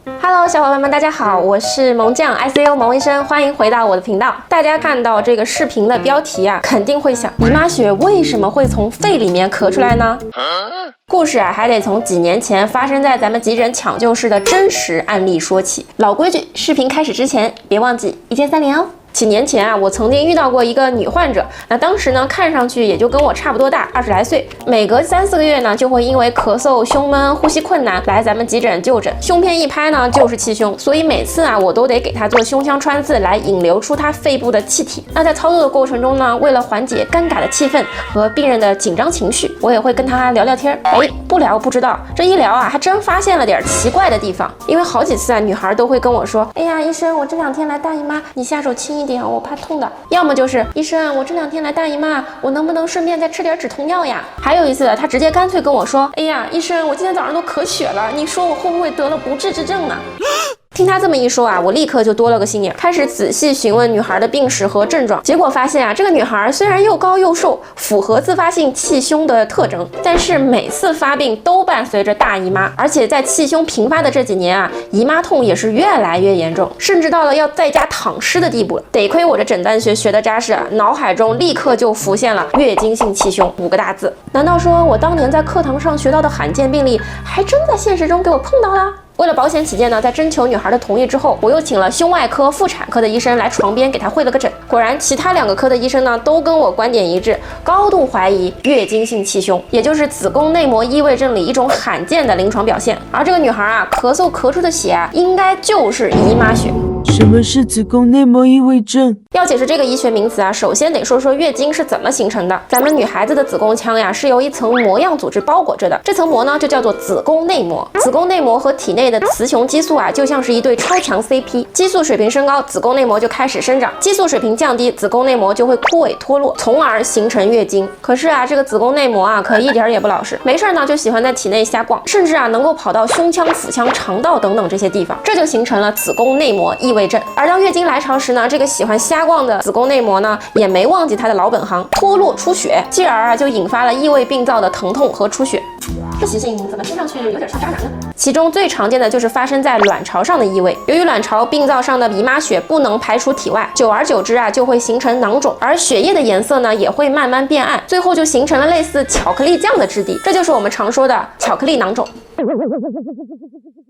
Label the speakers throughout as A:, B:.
A: Hello， 小伙伴们，大家好，我是萌酱 ICU 萌医生，欢迎回到我的频道。大家看到这个视频的标题啊，肯定会想，姨妈血为什么会从肺里面咳出来呢？故事啊，还得从几年前发生在咱们急诊抢救室的真实案例说起。老规矩，视频开始之前，别忘记1键3连哦。几年前啊，我曾经遇到过一个女患者，那当时呢，看上去也就跟我差不多大，20来岁，每隔3、4个月呢，就会因为咳嗽、胸闷、呼吸困难来咱们急诊就诊，胸片一拍呢就是气胸，所以每次啊，我都得给她做胸腔穿刺来引流出她肺部的气体。那在操作的过程中呢，为了缓解尴尬的气氛和病人的紧张情绪，我也会跟她聊聊天。不聊不知道，这一聊啊，还真发现了点奇怪的地方。因为好几次啊，女孩都会跟我说，哎呀，医生，我这2天来大姨妈，你下手轻一点，我怕痛的。要么就是医生，我这2天来大姨妈，我能不能顺便再吃点止痛药呀？还有一次，她直接干脆跟我说，哎呀，医生，我今天早上都咳血了，你说我会不会得了不治之症呢？听他这么一说啊，我立刻就多了个心眼，开始仔细询问女孩的病史和症状。结果发现啊，这个女孩虽然又高又瘦，符合自发性气胸的特征，但是每次发病都伴随着大姨妈，而且在气胸频发的这几年啊，姨妈痛也是越来越严重，甚至到了要在家躺尸的地步了。得亏我这诊断学学的扎实啊，脑海中立刻就浮现了月经性气胸5个大字。难道说我当年在课堂上学到的罕见病例，还真在现实中给我碰到了？为了保险起见呢，在征求女孩的同意之后，我又请了胸外科、妇产科的医生来床边给她会了个诊。果然，其他2个科的医生呢，都跟我观点一致，高度怀疑月经性气胸，也就是子宫内膜异位症里一种罕见的临床表现。而这个女孩啊，咳嗽咳出的血啊，应该就是姨妈血。
B: 什么是子宫内膜异位症？
A: 要解释这个医学名词啊，首先得说说月经是怎么形成的。咱们女孩子的子宫腔呀，是由一层膜样组织包裹着的，这层膜呢就叫做子宫内膜。子宫内膜和体内的雌雄激素啊，就像是一对超强 CP， 激素水平升高，子宫内膜就开始生长；激素水平降低，子宫内膜就会枯萎脱落，从而形成月经。可是啊，这个子宫内膜啊，可一点也不老实，没事呢就喜欢在体内瞎逛，甚至啊能够跑到胸腔、腹腔、肠道等等这些地方，这就形成了子宫内膜异位症。而当月经来潮时呢，这个喜欢瞎逛的子宫内膜呢，也没忘记它的老本行，脱落出血，继而啊就引发了异位病灶的疼痛和出血。这习性怎么听上去有点像渣男呢？其中最常见的就是发生在卵巢上的异位，由于卵巢病灶上的姨妈血不能排出体外，久而久之啊就会形成囊肿，而血液的颜色呢也会慢慢变暗，最后就形成了类似巧克力酱的质地，这就是我们常说的巧克力囊肿。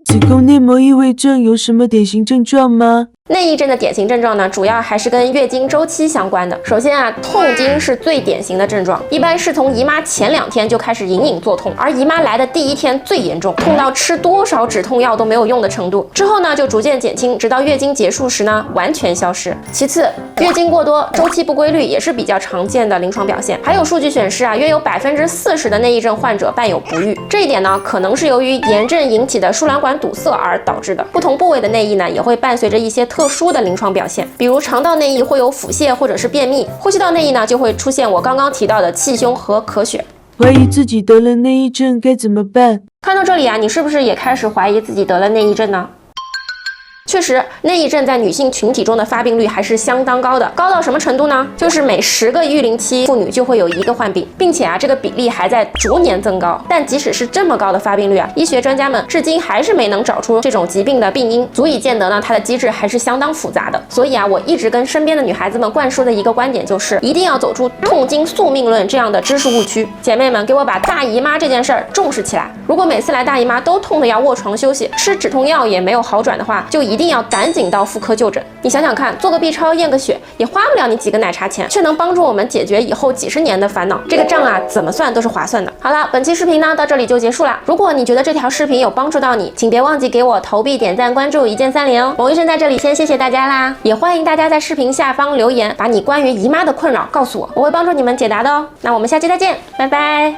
B: 子宫内膜异位症有什么典型症状吗？
A: 内异症的典型症状呢，主要还是跟月经周期相关的。首先啊，痛经是最典型的症状，一般是从姨妈前2天就开始隐隐作痛，而姨妈来的第1天最严重，痛到吃多少止痛药都没有用的程度。之后呢，就逐渐减轻，直到月经结束时呢，完全消失。其次，月经过多、周期不规律也是比较常见的临床表现。还有数据显示啊，约有40%的内异症患者伴有不育，这一点呢，可能是由于炎症引起的输卵管堵塞而导致的。不同部位的内异呢，也会伴随着一些特殊的临床表现，比如肠道内异会有腹泻或者是便秘，呼吸道内异呢就会出现我刚刚提到的气胸和咳血。
B: 怀疑自己得了内异症该怎么办？
A: 看到这里啊，你是不是也开始怀疑自己得了内异症呢？确实，内异症在女性群体中的发病率还是相当高的，高到什么程度呢？就是每10个育龄期妇女就会有1个患病，并且啊，这个比例还在逐年增高。但即使是这么高的发病率啊，医学专家们至今还是没能找出这种疾病的病因，足以见得呢，它的机制还是相当复杂的。所以啊，我一直跟身边的女孩子们灌输的一个观点就是，一定要走出痛经宿命论这样的知识误区。姐妹们，给我把大姨妈这件事儿重视起来。如果每次来大姨妈都痛得要卧床休息，吃止痛药也没有好转的话，就一定要赶紧到妇科就诊。你想想看，做个 B 超验个血也花不了你几个奶茶钱，却能帮助我们解决以后几十年的烦恼，这个账啊怎么算都是划算的。好了，本期视频呢到这里就结束了。如果你觉得这条视频有帮助到你，请别忘记给我投币、点赞、关注，1键3连哦。萌医生在这里先谢谢大家啦，也欢迎大家在视频下方留言，把你关于姨妈的困扰告诉我，我会帮助你们解答的哦。那我们下期再见，拜拜。